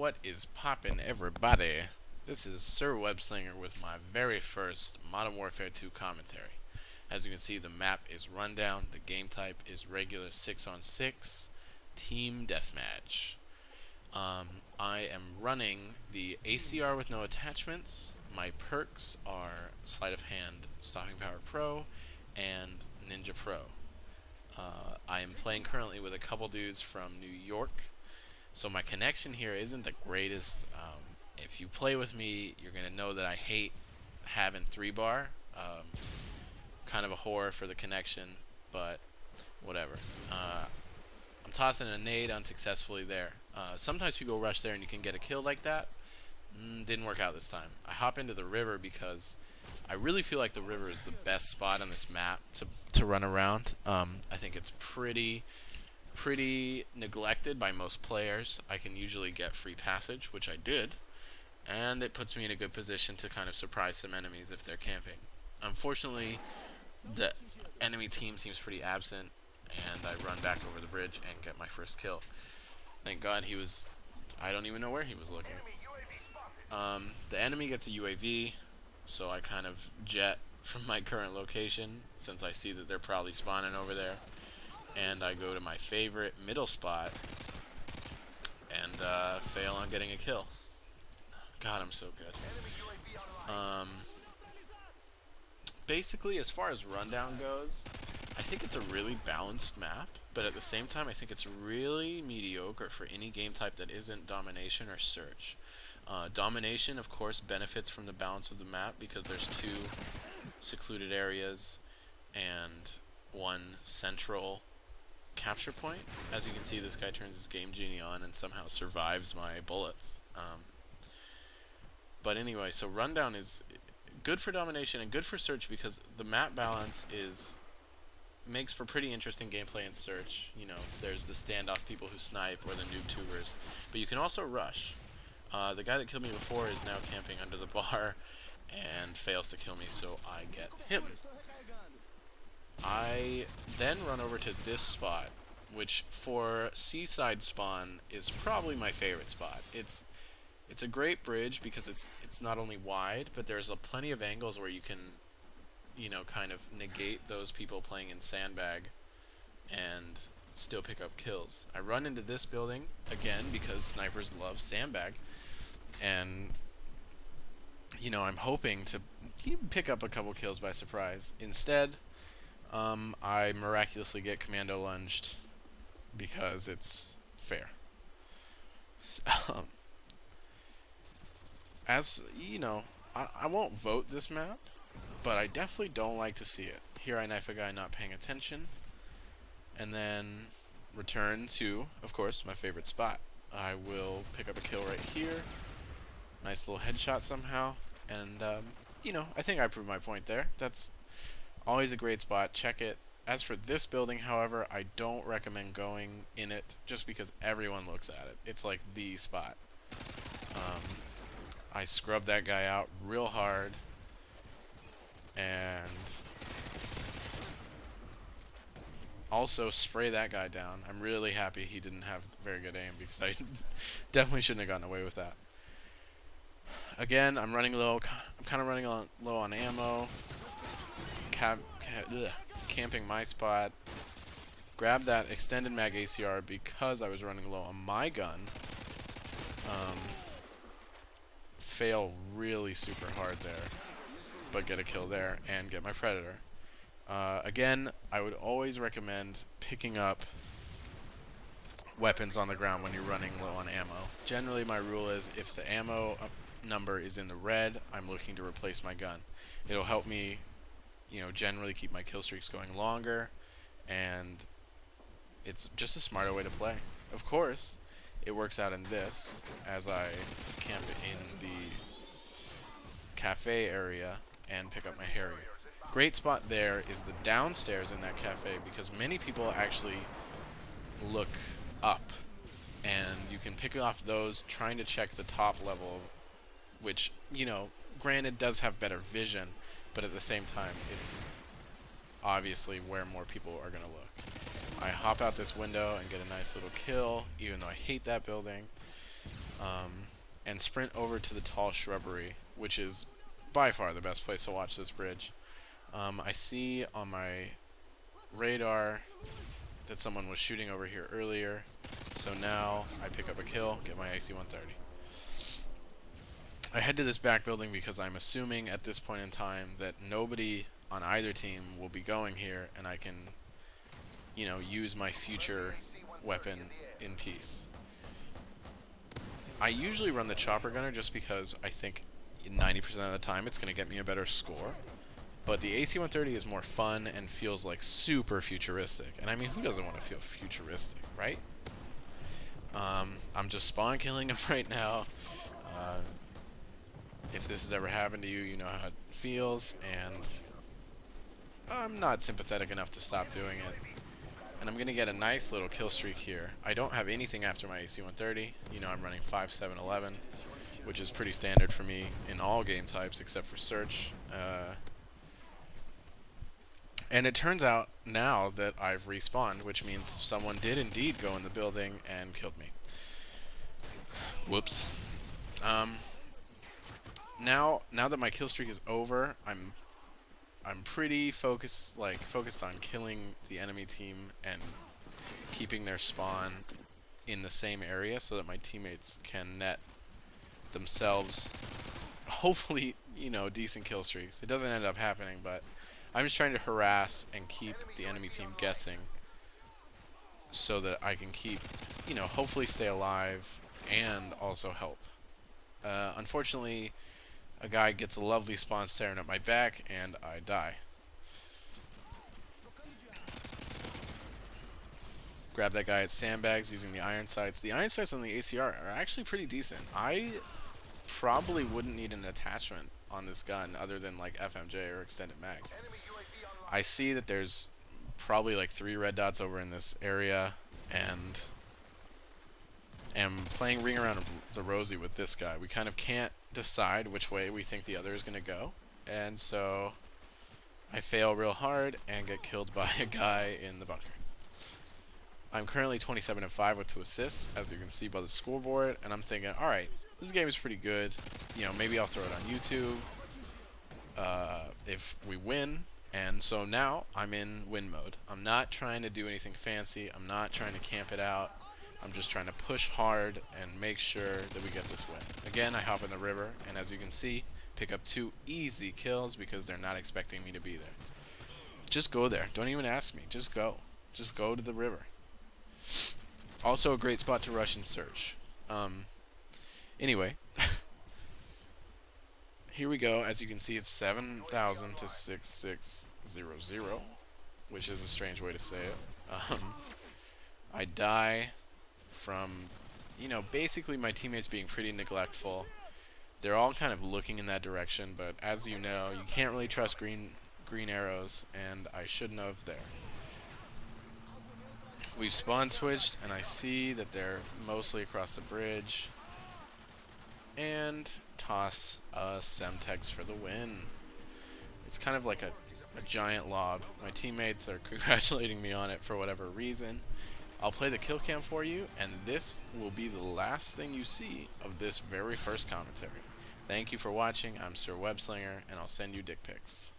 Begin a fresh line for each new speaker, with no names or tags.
What is poppin', everybody? This is Sir Slinger with my very first Modern Warfare 2 commentary. As you can see, the map is rundown. The game type is regular 6-on-6 team deathmatch. I am running the ACR with no attachments. My perks are Sleight of Hand, Stalking Power Pro, and Ninja Pro. I am playing currently with a couple dudes from New York. So my connection here isn't the greatest. If you play with me, you're going to know that I hate having 3-bar. Kind of a horror for the connection, but whatever. I'm tossing a nade unsuccessfully there. Sometimes people rush there and you can get a kill like that. Didn't work out this time. I hop into the river because I really feel like the river is the best spot on this map to run around. I think it's pretty neglected by most players. I can usually get free passage, which I did, and it puts me in a good position to kind of surprise some enemies if they're camping. Unfortunately, the enemy team seems pretty absent, and I run back over the bridge and get my first kill. Thank God he was... I don't even know where he was looking. The enemy gets a UAV, so I kind of jet from my current location, since I see that they're probably spawning over there. And I go to my favorite middle spot and fail on getting a kill. God, I'm so good. Basically, as far as rundown goes, I think it's a really balanced map, but at the same time, I think it's really mediocre for any game type that isn't domination or search. Domination, of course, benefits from the balance of the map because there's 2 secluded areas and 1 central capture point. As you can see, this guy turns his Game Genie on and somehow survives my bullets. But anyway, so rundown is good for domination and good for search because the map balance makes for pretty interesting gameplay in search. You know, there's the standoff people who snipe or the noob tubers, but you can also rush. The guy that killed me before is now camping under the bar and fails to kill me, so I get him. I then run over to this spot, which for seaside spawn is probably my favorite spot. It's a great bridge because it's not only wide, but there's plenty of angles where you can, you know, kind of negate those people playing in sandbag and still pick up kills. I run into this building again because snipers love sandbag, and you know, I'm hoping to pick up a couple kills by surprise. Instead, I miraculously get commando lunged because it's fair. As you know, I won't vote this map, but I definitely don't like to see it. Here I knife a guy not paying attention, and then return to, of course, my favorite spot. I will pick up a kill right here. Nice little headshot somehow, and you know, I think I proved my point there. That's always a great spot. Check it. As for this building, however, I don't recommend going in it just because everyone looks at it. It's like the spot. I scrubbed that guy out real hard, and also spray that guy down. I'm really happy he didn't have very good aim because I definitely shouldn't have gotten away with that. Again, I'm running low. I'm kind of running low on ammo. Camping my spot. Grab that extended mag ACR because I was running low on my gun. Fail really super hard there, but get a kill there and get my Predator. Again, I would always recommend picking up weapons on the ground when you're running low on ammo. Generally, my rule is if the ammo number is in the red, I'm looking to replace my gun. It'll help me, you know, generally keep my kill streaks going longer, and it's just a smarter way to play. Of course, it works out in this, as I camp in the cafe area and pick up my Harry. Great spot there is the downstairs in that cafe because many people actually look up, and you can pick off those trying to check the top level, which, you know, granted does have better vision, but at the same time it's obviously where more people are going to look. I hop out this window and get a nice little kill, even though I hate that building. and sprint over to the tall shrubbery, which is by far the best place to watch this bridge. I see on my radar that someone was shooting over here earlier, so now I pick up a kill, get my AC-130. I head to this back building because I'm assuming at this point in time that nobody on either team will be going here, and I can, you know, use my future weapon in peace. I usually run the chopper gunner just because I think 90% of the time it's going to get me a better score. But the AC-130 is more fun and feels like super futuristic. And I mean, who doesn't want to feel futuristic, right? I'm just spawn killing him right now. If this has ever happened to you, you know how it feels. And I'm not sympathetic enough to stop doing it. And I'm going to get a nice little kill streak here. I don't have anything after my AC-130. You know, I'm running 5.7.11, which is pretty standard for me in all game types except for search. And it turns out now that I've respawned, which means someone did indeed go in the building and killed me. Whoops. Now that my kill streak is over, I'm pretty focused on killing the enemy team and keeping their spawn in the same area so that my teammates can net themselves, hopefully, you know, decent kill streaks. It doesn't end up happening, but I'm just trying to harass and keep the enemy team guessing so that I can keep, you know, hopefully stay alive and also help. Unfortunately, a guy gets a lovely spawn staring at my back, and I die. Grab that guy at sandbags using the iron sights. The iron sights on the ACR are actually pretty decent. I probably wouldn't need an attachment on this gun other than like FMJ or extended mags. I see that there's probably like 3 red dots over in this area, and am playing Ring Around the Rosie with this guy. We kind of can't decide which way we think the other is going to go, and so I fail real hard and get killed by a guy in the bunker. I'm currently 27-5 with 2 assists, as you can see by the scoreboard, and I'm thinking, alright, this game is pretty good. You know, maybe I'll throw it on YouTube if we win. And so now I'm in win mode. I'm not trying to do anything fancy. I'm not trying to camp it out. I'm just trying to push hard and make sure that we get this win. Again, I hop in the river, and as you can see, pick up 2 easy kills because they're not expecting me to be there. Just go there. Don't even ask me. Just go. Just go to the river. Also a great spot to rush and search. Anyway, here we go. As you can see, it's 7,000 to 6600, which is a strange way to say it. I die from, you know, basically my teammates being pretty neglectful. They're all kind of looking in that direction, but as you know, you can't really trust green arrows, and I shouldn't have there. We've spawn switched, and I see that they're mostly across the bridge. And toss a Semtex for the win. It's kind of like a giant lob. My teammates are congratulating me on it for whatever reason. I'll play the kill cam for you, and this will be the last thing you see of this very first commentary. Thank you for watching. I'm Sir Webslinger, and I'll send you dick pics.